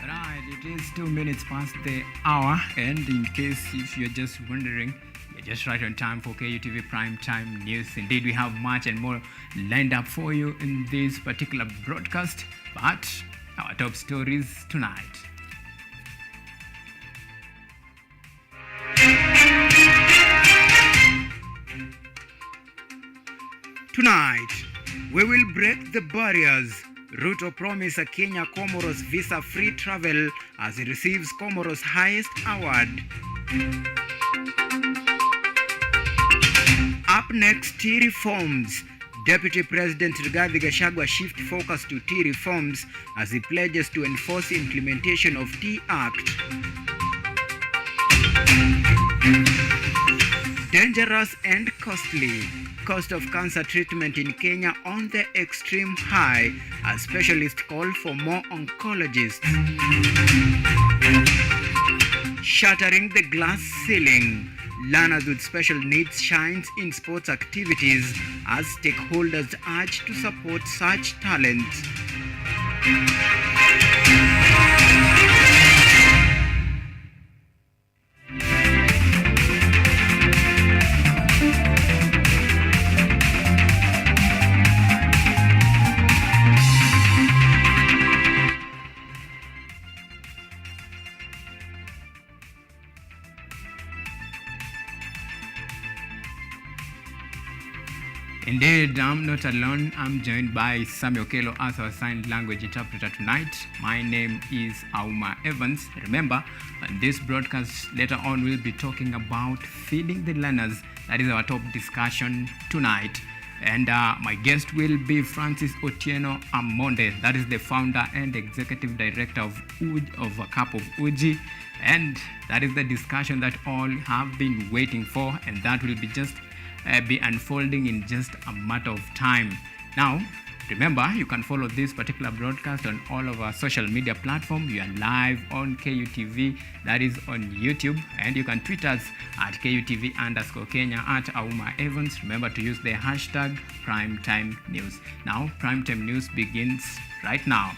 Alright, it is 2 minutes past the hour, and in case if you're just wondering, you're just right on time for KUTV Primetime News. Indeed, we have much and more lined up for you in this particular broadcast, but our top stories tonight. Tonight, we will break the barriers. Ruto promises Kenya Comoros visa-free travel as he receives Comoros' highest award. Up next, tea reforms. Deputy President Rigathi Gachagua shift focus to tea reforms as he pledges to enforce implementation of Tea Act. Dangerous and costly. Cost of cancer treatment in Kenya on the extreme high as specialists call for more oncologists. Shattering the glass ceiling. Learners with special needs shines in sports activities as stakeholders urge to support such talents. Indeed, I'm not alone. I'm joined by Samuel Kelo as our sign language interpreter tonight. My name is AUMA Evans. Remember, on this broadcast later on we'll be talking about feeding the learners. That is our top discussion tonight. And my guest will be Francis Otieno Amonde. That is the founder and executive director of A Cup of Uji. And that is the discussion that all have been waiting for, and that will be unfolding in just a matter of time. Now, remember, you can follow this particular broadcast on all of our social media platforms. We are live on KUTV, that is on YouTube, and you can tweet us at KUTV_Kenya at AUMA Evans. Remember to use the hashtag Primetime News. Now, Primetime News begins right now.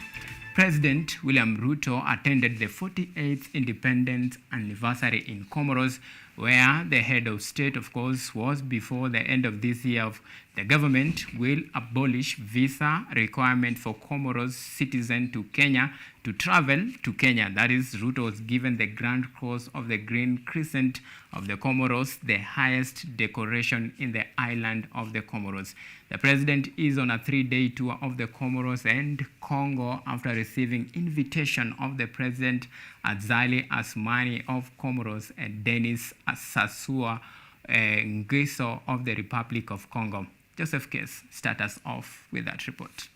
President William Ruto attended the 48th independence anniversary in Comoros, where the head of state, of course, was before the end of this year. The government will abolish visa requirement for Comoros citizens to Kenya to travel to Kenya. That is, Ruto was given the Grand Cross of the Green Crescent of the Comoros, the highest decoration in the island of the Comoros. The president is on a 3-day tour of the Comoros and Congo after receiving invitation of the president Azali Asmani of Comoros and Denis Sassou Nguesso of the Republic of Congo. Joseph Case, start us off with that report.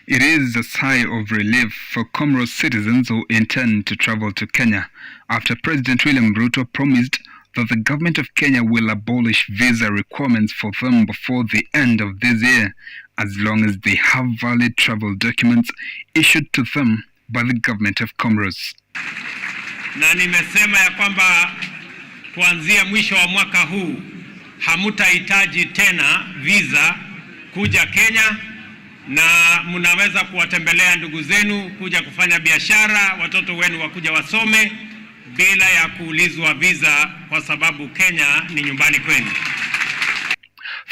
It is a sigh of relief for Comoros citizens who intend to travel to Kenya after President William Ruto promised that the government of Kenya will abolish visa requirements for them before the end of this year, as long as they have valid travel documents issued to them by the government of Comoros. Na nimesema ya kwamba kuanzia mwisho wa mwaka huu hamutahitaji tena visa kuja Kenya, na mnaweza kuwatembelea ndugu zenu, kuja kufanya biashara, watoto wenu wakuja wasome bila ya kuulizwa visa, kwa sababu Kenya ni nyumbani kwenu.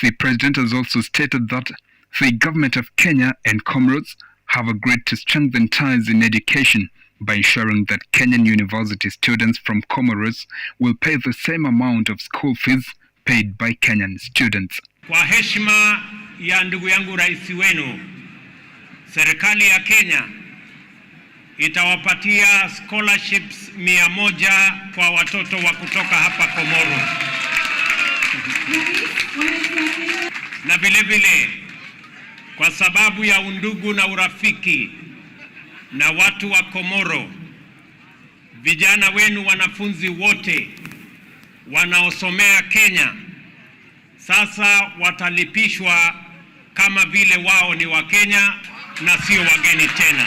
The president has also stated that the government of Kenya and Comoros have agreed to strengthen ties in education by ensuring that Kenyan university students from Comoros will pay the same amount of school fees paid by Kenyan students. Kwa heshima ya ndugu yangu rais wenu, serikali ya Kenya itawapatia scholarships 100 kwa watoto wa kutoka hapa Komoro. Na vile vile, kwa sababu ya undugu na urafiki na watu wa Komoro, vijana wenu wanafunzi wote wanaosomea Kenya sasa watalipishwa kama vile wao ni wa Kenya na sio wageni tena.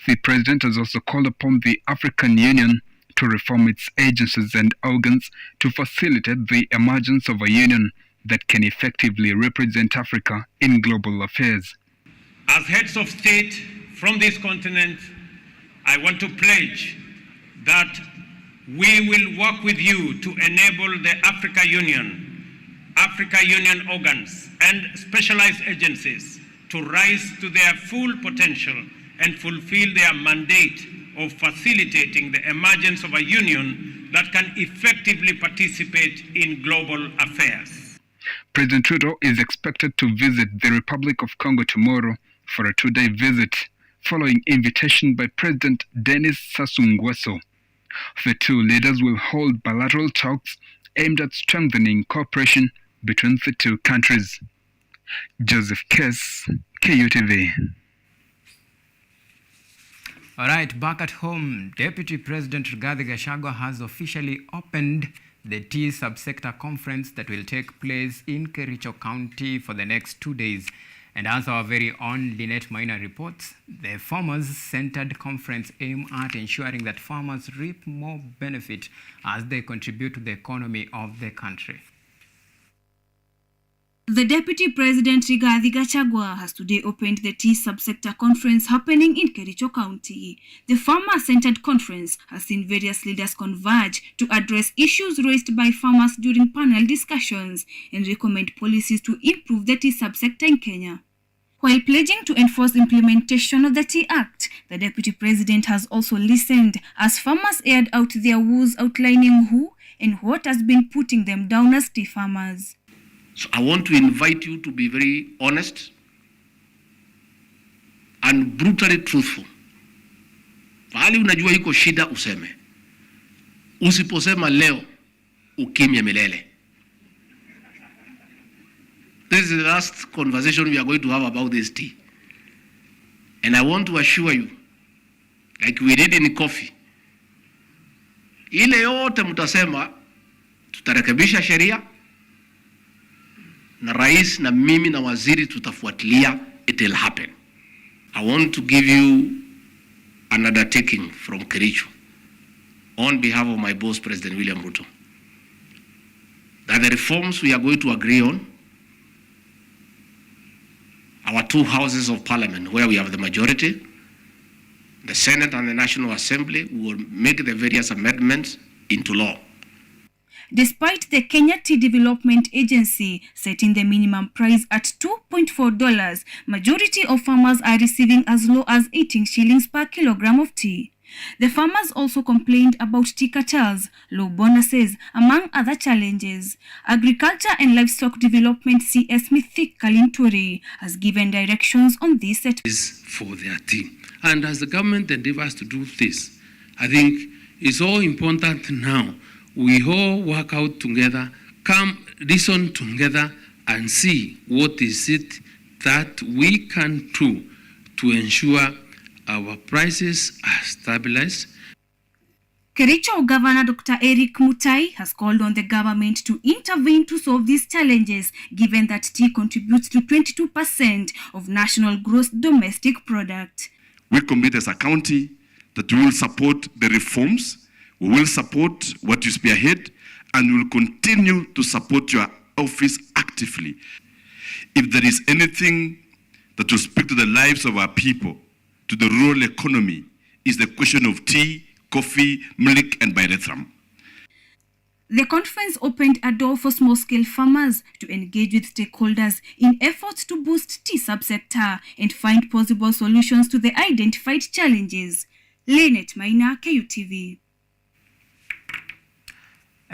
The president has also called upon the African Union to reform its agencies and organs to facilitate the emergence of a union that can effectively represent Africa in global affairs. As heads of state from this continent, I want to pledge that we will work with you to enable the Africa Union organs and specialized agencies to rise to their full potential and fulfill their mandate of facilitating the emergence of a union that can effectively participate in global affairs. President Ruto is expected to visit the Republic of Congo tomorrow for a 2-day visit, following invitation by President Denis Sassou Nguesso. The two leaders will hold bilateral talks aimed at strengthening cooperation between the two countries. Joseph Kess, KUTV. All right, back at home, Deputy President Rigathi Gachagua has officially opened the tea subsector conference that will take place in Kericho County for the next 2 days. And as our very own Lynette Maina reports, the farmers-centered conference aims at ensuring that farmers reap more benefit as they contribute to the economy of the country. The Deputy President Rigathi Gachagua has today opened the tea subsector conference happening in Kericho County. The farmer-centered conference has seen various leaders converge to address issues raised by farmers during panel discussions and recommend policies to improve the tea subsector in Kenya. While pledging to enforce implementation of the Tea Act, the Deputy President has also listened as farmers aired out their woes outlining who and what has been putting them down as tea farmers. So I want to invite you to be very honest and brutally truthful. Pahali unajua iko shida useme. Usiposema leo, ukimya milele. This is the last conversation we are going to have about this tea. And I want to assure you, like we did in coffee, ile yote mtasema, tutarekebisha sheria, na rais na mimi na waziri tutafuatilia, it will happen. I want to give you an undertaking from Kericho on behalf of my boss, President William Ruto, that the reforms we are going to agree on, our two houses of parliament where we have the majority, the Senate and the National Assembly, will make the various amendments into law. Despite the Kenya Tea Development Agency setting the minimum price at $2.4, majority of farmers are receiving as low as 18 shillings per kilogram of tea. The farmers also complained about tea cartels, low bonuses, among other challenges. Agriculture and Livestock Development CS Mithik Kalinturi has given directions on this set. For their tea. And as the government endeavors to do this, I think it's all important now we all work out together, come reason together and see what is it that we can do to ensure our prices are stabilized. Kericho Governor Dr. Eric Mutai has called on the government to intervene to solve these challenges, given that tea contributes to 22% of national gross domestic product. We commit as a county that we will support the reforms. We will support what you spearhead, and we will continue to support your office actively. If there is anything that will speak to the lives of our people, to the rural economy, is the question of tea, coffee, milk, and bilateral. The conference opened a door for small-scale farmers to engage with stakeholders in efforts to boost tea subsector and find possible solutions to the identified challenges. Lynette Maina, KUTV.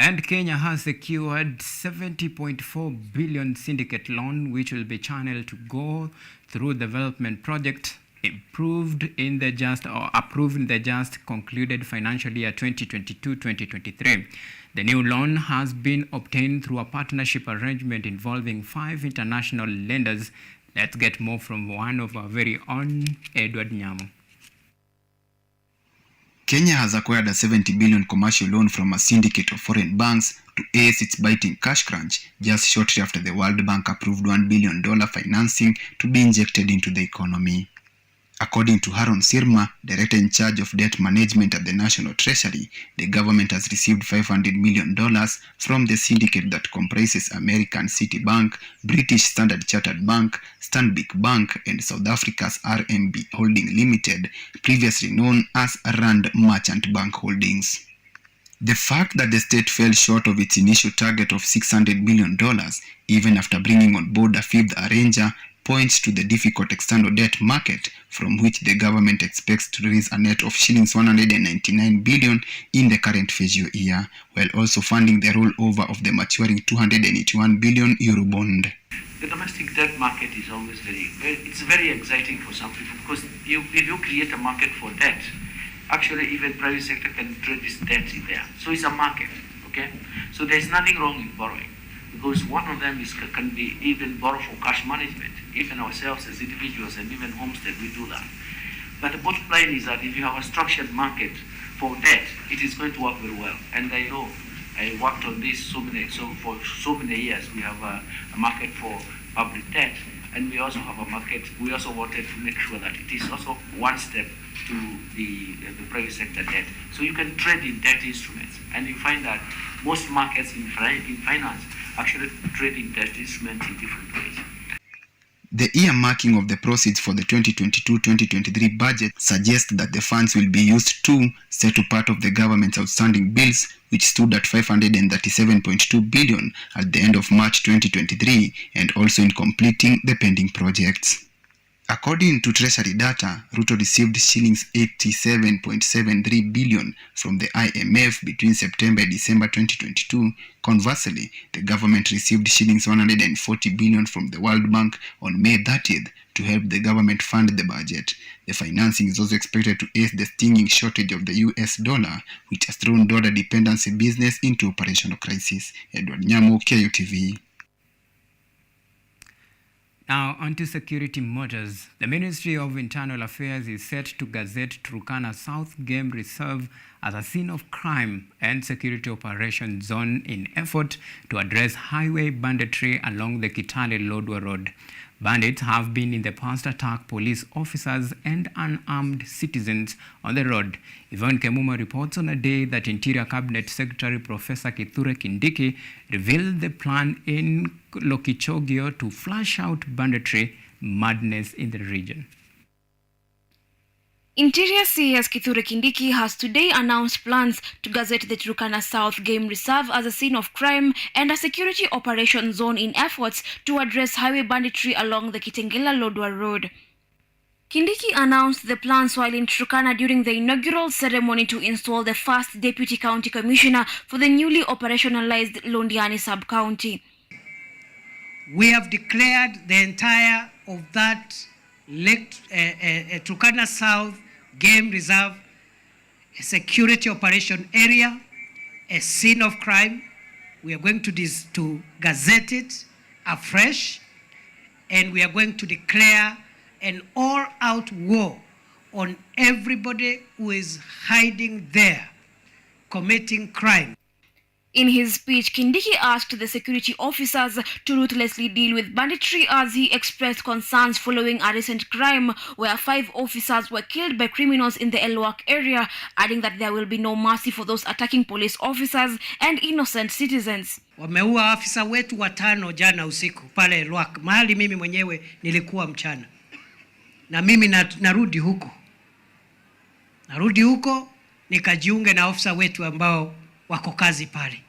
And Kenya has secured 70.4 billion syndicate loan, which will be channeled to go through development project approved in the just concluded financial year 2022-2023. The new loan has been obtained through a partnership arrangement involving 5 international lenders. Let's get more from one of our very own, Edward Nyamu. Kenya has acquired a 70 billion commercial loan from a syndicate of foreign banks to ace its biting cash crunch just shortly after the World Bank approved $1 billion financing to be injected into the economy. According to Haron Sirma, Director in charge of debt management at the National Treasury, the government has received $500 million from the syndicate that comprises American Citibank, British Standard Chartered Bank, Stanbic Bank, and South Africa's RMB Holding Limited, previously known as Rand Merchant Bank Holdings. The fact that the state fell short of its initial target of $600 million, even after bringing on board a fifth arranger, points to the difficult external debt market from which the government expects to raise a net of shillings 199 billion in the current fiscal year, while also funding the rollover of the maturing 281 billion euro bond. The domestic debt market is always it's very exciting for some people because if you create a market for debt, actually even private sector can trade this debt in there. So it's a market, okay? So there's nothing wrong with borrowing, because one of them can be even borrow for cash management. Even ourselves as individuals and even Homestead, we do that. But the bottom line is that if you have a structured market for debt, it is going to work very well. And I know I worked on this for so many years. We have a market for public debt, and we also have a market. We also wanted to make sure that it is also one step to the private sector debt. So you can trade in debt instruments, and you find that most markets in finance actually trade in debt instruments in different ways. The earmarking of the proceeds for the 2022-2023 budget suggests that the funds will be used to settle part of the government's outstanding bills, which stood at 537.2 billion at the end of March 2023, and also in completing the pending projects. According to Treasury data, Ruto received shillings 87.73 billion from the IMF between September and December 2022. Conversely, the government received shillings 140 billion from the World Bank on May 30th to help the government fund the budget. The financing is also expected to ease the stinging shortage of the US dollar, which has thrown dollar dependency business into operational crisis. Edward Nyamo, KUTV. Now, onto security matters. The Ministry of Internal Affairs is set to gazette Turkana South Game Reserve as a scene of crime and security operation zone in effort to address highway banditry along the Kitale-Lodwar Road. Bandits have been in the past attacked police officers and unarmed citizens on the road. Yvonne Kemuma reports on a day that Interior Cabinet Secretary Professor Kithure Kindiki revealed the plan in Lokichogio to flush out banditry madness in the region. Interior CS Kithure Kindiki has today announced plans to gazette the Turkana South Game Reserve as a scene of crime and a security operation zone in efforts to address highway banditry along the Kitengela-Lodwar Road. Kindiki announced the plans while in Turkana during the inaugural ceremony to install the first Deputy County Commissioner for the newly operationalized Londiani Sub-County. We have declared the entire of that Turkana South Game Reserve a security operation area, a scene of crime. We are going to gazette it afresh, and we are going to declare an all-out war on everybody who is hiding there, committing crime. In his speech, Kindiki asked the security officers to ruthlessly deal with banditry as he expressed concerns following a recent crime where 5 officers were killed by criminals in the Elwak area, adding that there will be no mercy for those attacking police officers and innocent citizens. Wameua afisa wetu 5 jana usiku pale Elwak, mahali mimi mwenyewe nilikuwa mchana. Na mimi narudi huko nikajiunge na ofisa wetu ambao wako kazi pale.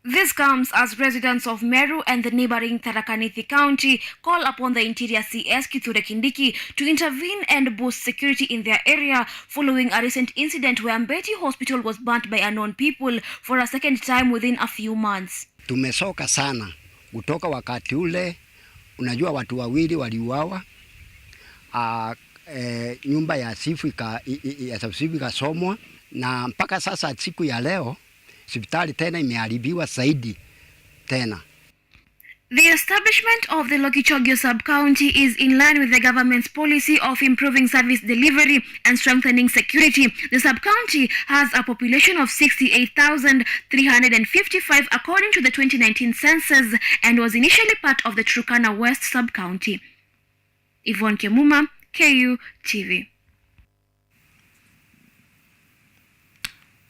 This comes as residents of Meru and the neighboring Tharaka Nithi County call upon the Interior CS Kithure Kindiki to intervene and boost security in their area following a recent incident where Mbeti Hospital was burnt by unknown people for a second time within a few months. Tumesoka sana kutoka wakati ule, unajua watu wawili waliuawa, nyumba ya sifu ikasomwa, na mpaka sasa siku ya leo hospitali tena imeharibiwa zaidi tena. The establishment of the Lokichogio sub-county is in line with the government's policy of improving service delivery and strengthening security. The sub-county has a population of 68,355 according to the 2019 census and was initially part of the Turkana West sub-county. Yvonne Kemuma, KU TV.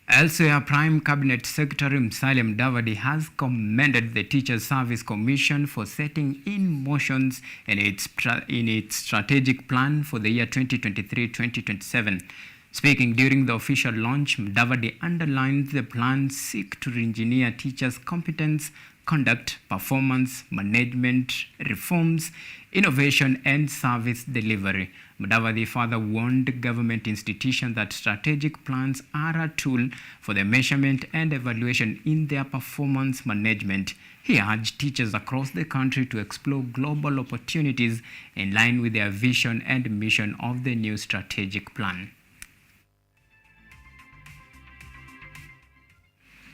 Elsewhere, Prime Cabinet Secretary Musalia Mudavadi has commended the Teachers Service Commission for setting in motions in its strategic plan for the year 2023-2027. Speaking during the official launch, Mudavadi underlined the plan seek to re-engineer teachers' competence, conduct, performance, management, reforms, innovation, and service delivery. Mudavadi further warned government institutions that strategic plans are a tool for the measurement and evaluation in their performance management. He urged teachers across the country to explore global opportunities in line with their vision and mission of the new strategic plan.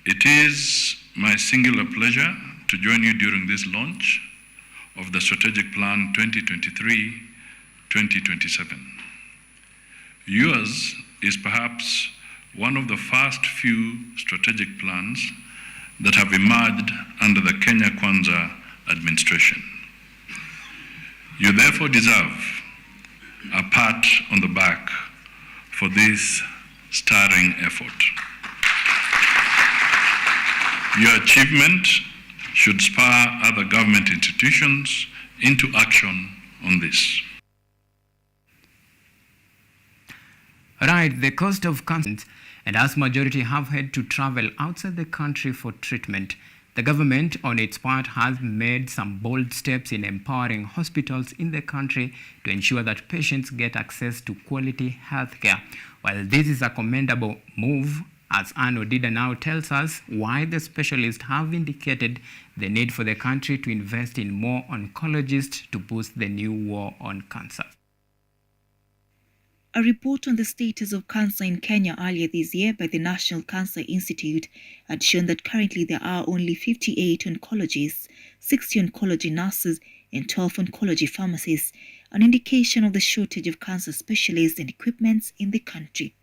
It is my singular pleasure to join you during this launch of the Strategic Plan 2023-2027. Yours is perhaps one of the first few strategic plans that have emerged under the Kenya Kwanza administration. You therefore deserve a pat on the back for this stirring effort. Your achievement should spur other government institutions into action on this. Right, the cost of cancer, and as majority have had to travel outside the country for treatment, the government on its part has made some bold steps in empowering hospitals in the country to ensure that patients get access to quality healthcare. While this is a commendable move, as Anne Odida now tells us why the specialists have indicated the need for the country to invest in more oncologists to boost the new war on cancer. A report on the status of cancer in Kenya earlier this year by the National Cancer Institute had shown that currently there are only 58 oncologists, 60 oncology nurses, and 12 oncology pharmacists, an indication of the shortage of cancer specialists and equipments in the country.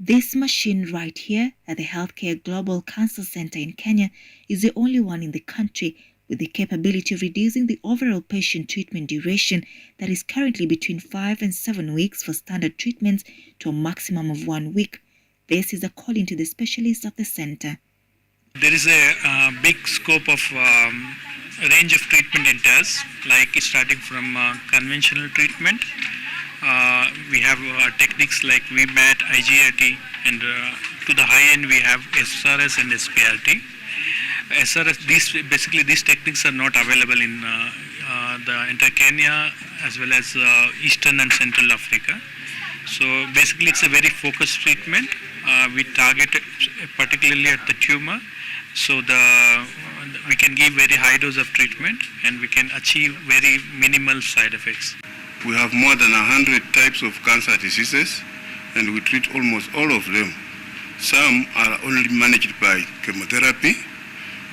This machine right here at the Healthcare Global Cancer Center in Kenya is the only one in the country with the capability of reducing the overall patient treatment duration that is currently between 5 and 7 weeks for standard treatments to a maximum of 1 week. This is according to the specialists of the center. There is a big scope of range of treatment enters, like starting from conventional treatment. We have techniques like VMAT, IGRT, and to the high end we have SRS and SPRT. SRS, these techniques are not available in the entire Kenya as well as Eastern and Central Africa. So basically it's a very focused treatment. We target particularly at the tumor, so we can give very high dose of treatment and we can achieve very minimal side effects. We have more than 100 types of cancer diseases and we treat almost all of them. Some are only managed by chemotherapy,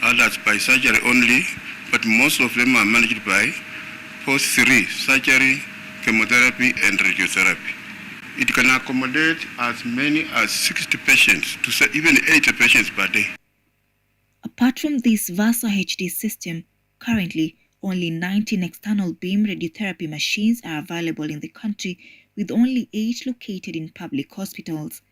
others by surgery only, but most of them are managed by both three: surgery, chemotherapy, and radiotherapy. It can accommodate as many as 60 patients to even 80 patients per day. Apart from this Versa HD system, currently only 19 external beam radiotherapy machines are available in the country, with only 8 located in public hospitals.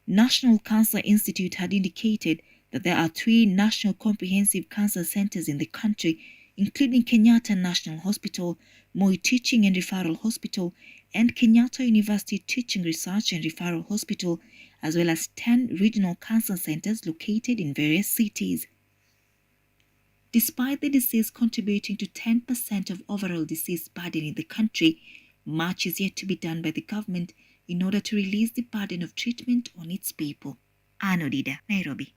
National Cancer Institute had indicated that there are 3 national comprehensive cancer centers in the country, including Kenyatta National Hospital, Moi Teaching and Referral Hospital, and Kenyatta University Teaching Research and Referral Hospital, as well as 10 regional cancer centers located in various cities. Despite the disease contributing to 10% of overall disease burden in the country, much is yet to be done by the government in order to release the burden of treatment on its people. Anne Odida, Nairobi.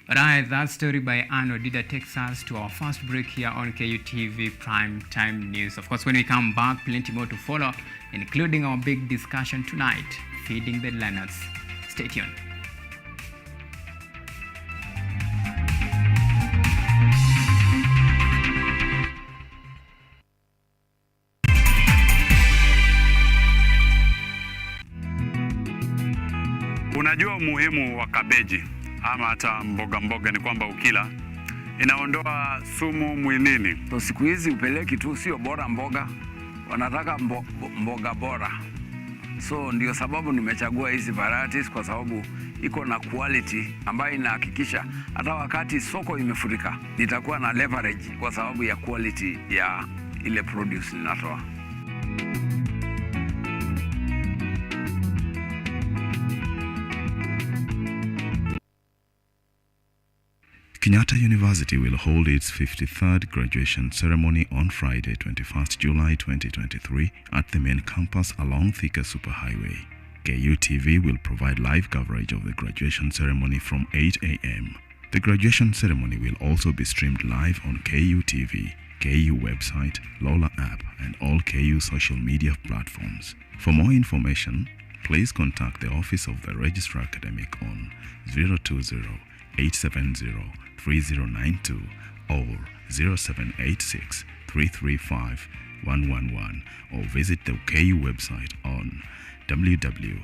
Right, that story by Anne Odida takes us to our first break here on KUTV Prime Time News. Of course, when we come back, plenty more to follow, including our big discussion tonight, Feeding the Learners. Stay tuned. Unajua umuhimu wa kabeji ama hata mboga ni kwamba ukila inaondoa sumu mwilini. So siku hizi upeleki tu sio bora mboga, wanataka mboga bora. So ndio sababu nimechagua hizi varieties kwa sababu iko na quality ambayo inahakikisha hata wakati soko imefurika nitakuwa na leverage kwa sababu ya quality ya ile produce ninatoa. Kenyatta University will hold its 53rd graduation ceremony on Friday, 21st July 2023 at the main campus along Thika Superhighway. KUTV will provide live coverage of the graduation ceremony from 8 a.m. The graduation ceremony will also be streamed live on KUTV, KU website, Lola app, and all KU social media platforms. For more information, please contact the Office of the Registrar Academic on 020-870-3092 or 0786-335-111 or visit the KU website on www.ku.ac.ke.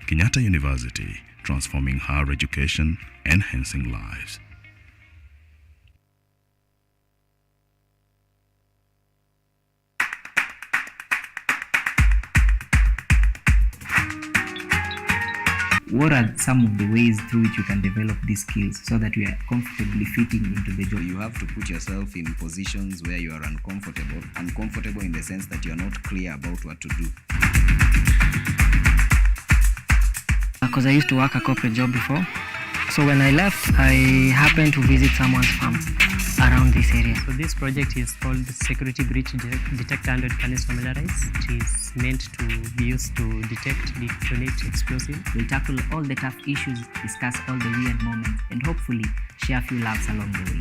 Kenyatta University, transforming higher education, enhancing lives. What are some of the ways through which you can develop these skills so that you are comfortably fitting into the job? You have to put yourself in positions where you are uncomfortable. Uncomfortable in the sense that you are not clear about what to do. Because I used to work a corporate job before. So when I left, I happened to visit someone's farm around this area. So this project is called Security Breach Detector and Readiness Familiarize. It is meant to be used to detect, detonate explosives. We'll tackle all the tough issues, discuss all the weird moments, and hopefully share a few laughs along the way.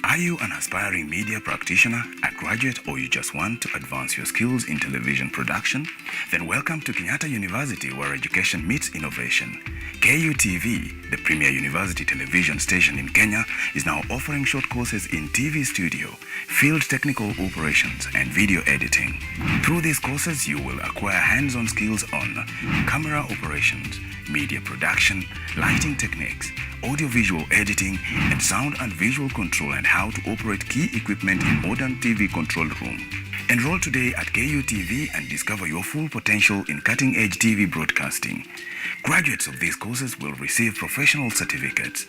Are you an aspiring media practitioner, a graduate, or you just want to advance your skills in television production? Then welcome to Kenyatta University, where education meets innovation. KUTV, the premier university television station in Kenya, is now offering short courses in TV studio, field technical operations, and video editing. Through these courses, you will acquire hands-on skills on camera operations, media production, lighting techniques, audio-visual editing, and sound and visual control, and how to operate key equipment in modern TV control room. Enroll today at KUTV and discover your full potential in cutting-edge TV broadcasting. Graduates of these courses will receive professional certificates.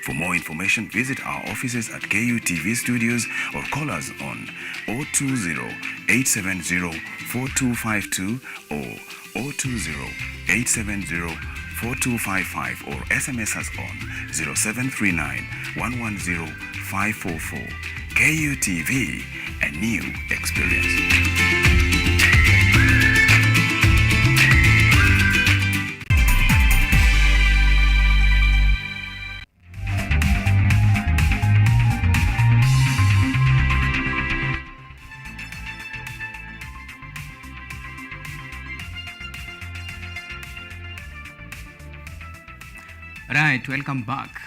For more information, visit our offices at KUTV Studios or call us on 020-870-4252 or 020-870-4255 or SMS us on 0739-110-544. KUTV, a new experience. Right, welcome back.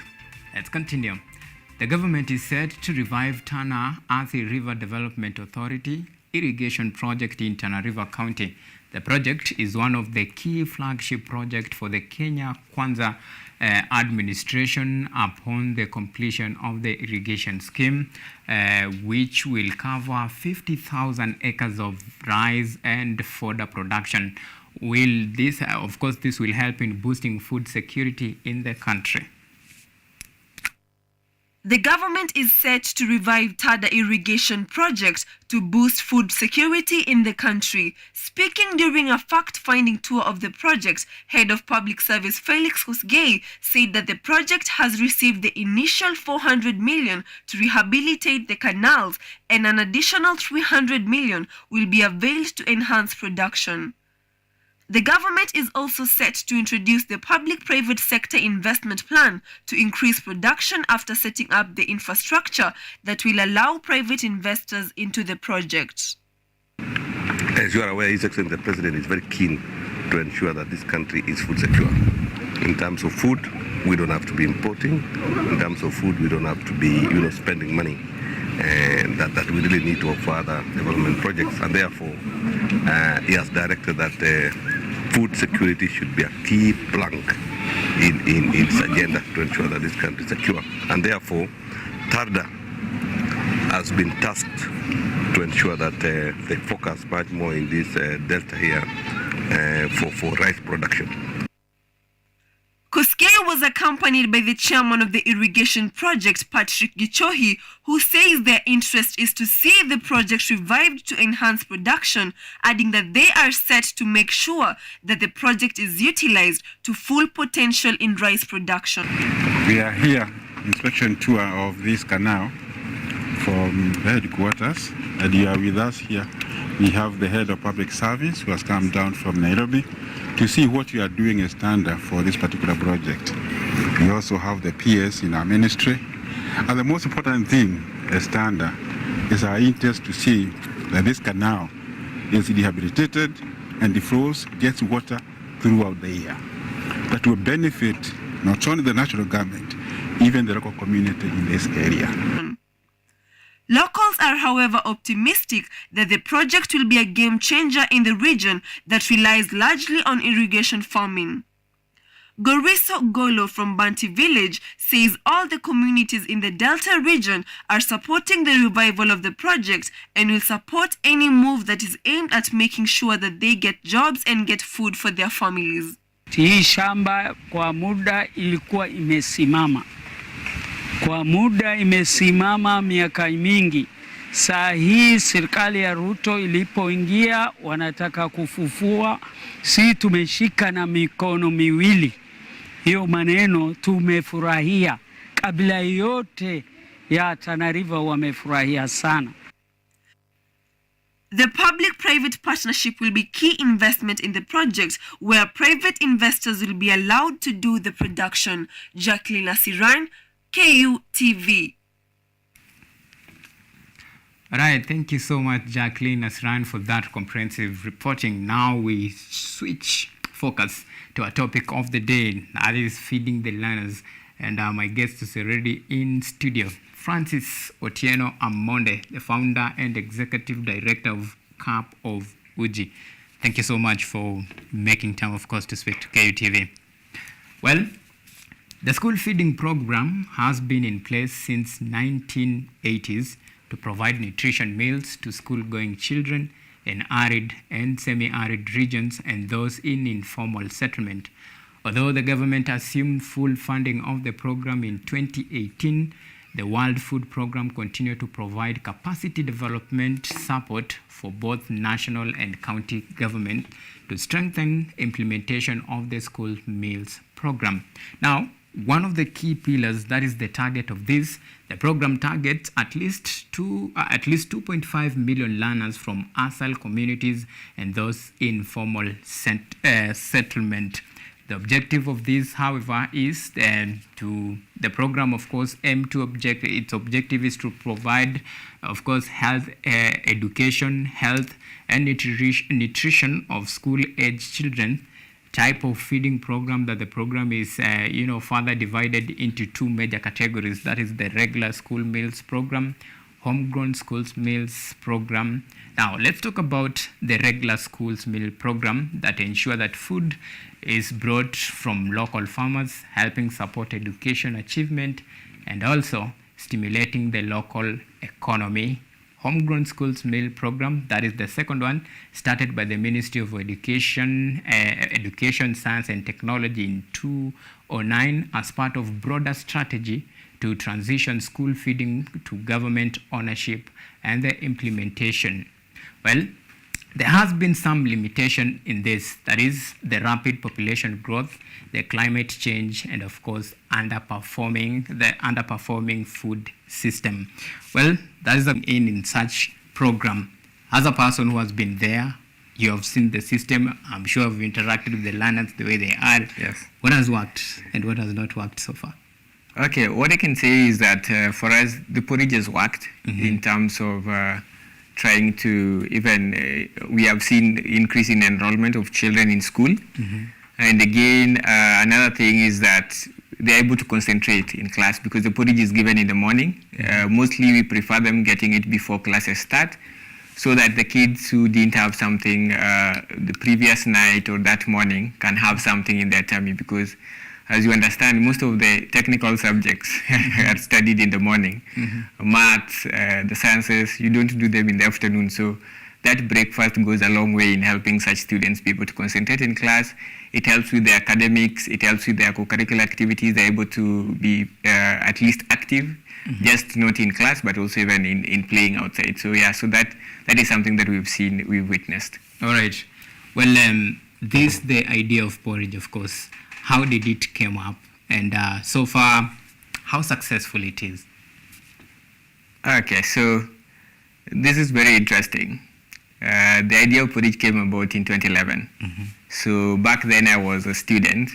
Let's continue. The government is set to revive Tana Athi River Development Authority irrigation project in Tana River County. The project is one of the key flagship projects for the Kenya Kwanza administration upon the completion of the irrigation scheme, which will cover 50,000 acres of rice and fodder production. Of course, this will help in boosting food security in the country. The government is set to revive Tada irrigation project to boost food security in the country. Speaking during a fact-finding tour of the project, Head of Public Service Felix Husgei said that the project has received the initial 400 million to rehabilitate the canals and an additional 300 million will be availed to enhance production. The government is also set to introduce the public-private sector investment plan to increase production after setting up the infrastructure that will allow private investors into the project. As you are aware, His Excellency the President is very keen to ensure that this country is food secure. In terms of food, we don't have to be importing. In terms of food, we don't have to be, spending money. And that we really need to offer other development projects. And therefore, he has directed that food security should be a key plank in its agenda to ensure that this country is secure. And therefore, TARDA has been tasked to ensure that they focus much more in this delta here for rice production. Koskei was accompanied by the chairman of the irrigation project, Patrick Gichohi, who says their interest is to see the project revived to enhance production, adding that they are set to make sure that the project is utilized to full potential in rice production. We are here, inspection tour of this canal from the headquarters, and you are with us here. We have the head of public service who has come down from Nairobi to see what we are doing as standard for this particular project. We also have the PS in our ministry. And the most important thing as standard is our interest to see that this canal is rehabilitated and the flows gets water throughout the year. That will benefit not only the national government, even the local community in this area. Locals are, however, optimistic that the project will be a game changer in the region that relies largely on irrigation farming. Goriso Golo from Banti village says all the communities in the Delta region are supporting the revival of the project and will support any move that is aimed at making sure that they get jobs and get food for their families. Hii shamba kwa muda ilikuwa imesimama. Kwa muda imesimama miaka mingi. Saa hii serikali ya Ruto ilipoingia wanataka kufufua, si tumeshika na mikono miwili. Hiyo maneno tumefurahia. Kabila yote ya Tana River wamefurahia sana. The public-private partnership will be key investment in the project, where private investors will be allowed to do the production. Jacqueline Asiran, KU TV. All right, thank you so much, Jacqueline Asran, for that comprehensive reporting. Now we switch focus to our topic of the day, that is feeding the learners. And my guest is already in studio, Francis Otieno Amonde, the founder and executive director of CAP of Uji. Thank you so much for making time, of course, to speak to KU TV. Well, the school feeding program has been in place since 1980s to provide nutrition meals to school-going children in arid and semi-arid regions and those in informal settlement. Although the government assumed full funding of the program in 2018, the World Food Program continued to provide capacity development support for both national and county government to strengthen implementation of the school meals program. Now, one of the key pillars that is the target of this, the program targets at least 2.5 million learners from ASAL communities and those in formal settlement. The objective of this, however, is to the program, of course, its objective is to provide, of course, health, education, health, and nutrition of school-age children. Type of feeding program that the program is, further divided into two major categories. That is the regular school meals program, homegrown schools meals program. Now, let's talk about the regular schools meal program that ensure that food is brought from local farmers, helping support education achievement and also stimulating the local economy. Homegrown schools meal program, that is the second one, started by the Ministry of Education, Science and Technology in 2009 as part of broader strategy to transition school feeding to government ownership and the implementation. Well, there has been some limitation in this, that is the rapid population growth, the climate change, and of course the underperforming food system. Well, that is in such program. As a person who has been there, you have seen the system. I'm sure you've interacted with the learners the way they are. Yes. What has worked and what has not worked so far? Okay, what I can say is that for us, the porridge has worked in terms of trying to even, we have seen increase in enrollment of children in school. And again, another thing is that they're able to concentrate in class because the porridge is given in the morning. Mostly we prefer them getting it before classes start so that the kids who didn't have something the previous night or that morning can have something in their tummy, because as you understand, most of the technical subjects are studied in the morning. Maths, the sciences, you don't do them in the afternoon. So that breakfast goes a long way in helping such students be able to concentrate in class. It helps with their academics, it helps with their co-curricular activities. They're able to be at least active, just not in class, but also even in playing outside. So yeah, so that is something that we've witnessed. All right. Well, this the idea of porridge, of course. How did it come up? And so far, how successful it is? Okay, so this is very interesting. The idea of porridge came about in 2011. So back then I was a student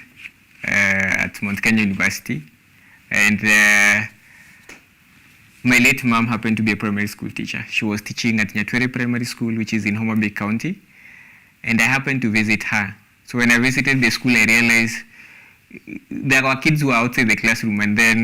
at Mount Kenya University, and my late mom happened to be a primary school teacher. She was teaching at Nyatwere Primary School, which is in Homa Bay County, and I happened to visit her. So when I visited the school, I realized there were kids who were outside the classroom, and then